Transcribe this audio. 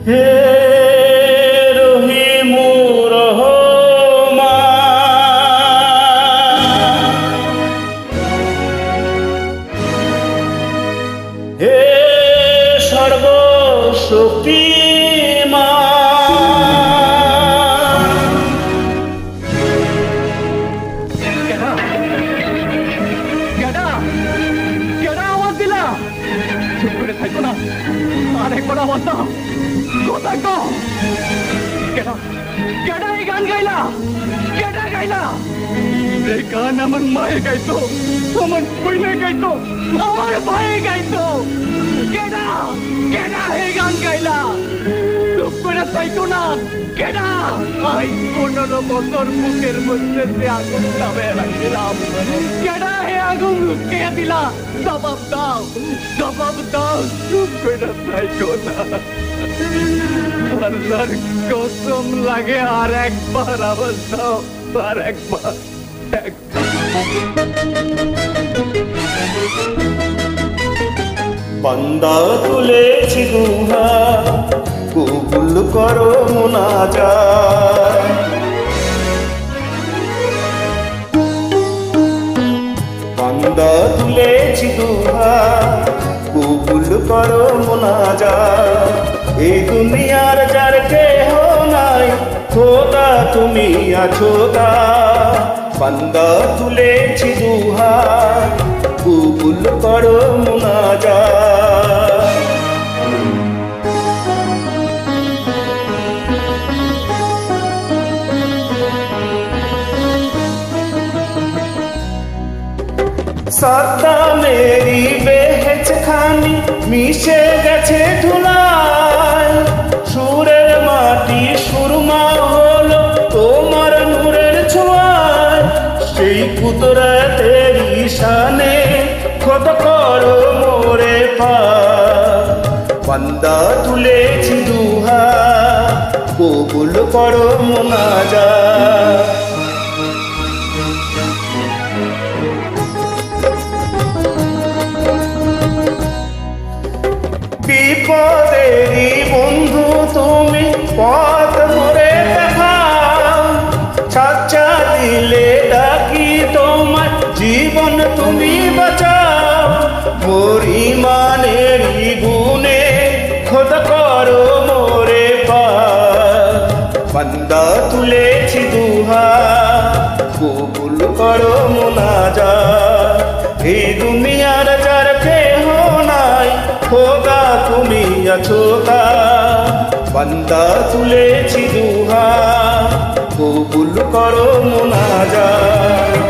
হে রহিম রহমান, হে সর্বশক্তিমান। আওয়াজ দিলা চুপ করে থাকো না, আরেকবার আওয়াজ দাও। কোথায় তো কেডা এই গান গাইলা? কেডা গাইলা? এই গান আমার মায়ে গাইতো, আমার বইনে গাইতো, আমার ভাইয়ে গাইতো। কেডা কেডা এই গান গাইলা? চুপ করে থাকো না। কেডা? আই 15 বছর মুখের মধ্যে যে আগুন নামে রাখছিলাম, কেডা হে আগুন লুকিয়ে দিলা? জবাব দাও, জবাব দাও। চুপ করে থাকো না। আল্লাহর কসম লাগে, আর একবার আওয়াজ দাও, আর একবার। বান্দা তুলেছি দুহা, কবুল করো মুনাজাত। বান্দা তুলেছি দুহা, কবুল করো মুনাজাত। এই দুনিয়ার যার কেহ নাই, খোদা তুমি আছো তা। বান্দা তুলেছি দুহা, কবুল করো মুনাজাত। সাদা মেরি বেহেচ খানি মিশে গেছে ধুলায়, সুরের মাটি সুরমা হলো তোমার নূরের ছোঁয়ায়। সেই কুদরতের ঈশানে খোদ করো মোরে পার। বান্দা তুলেছি দুহা, কবুল করো মুনাজাত। বিপদেরই বন্ধু তুমি, পথ মোরে দেখাও। সাচ্চা দিলে ডাকি তোমার, জীবন তুমি বাঁচাও। পরিমাণেরই গুণে খোদ করো মোরে পার। বান্দা তুলেছি দুহা, কবুল করো মুনাজাত। এই দুনিয়ার যার কেহ নাই, খোদা তুমি আছো তা। বান্দা তুলেছি দুহা, কবুল করো মুনাজাত।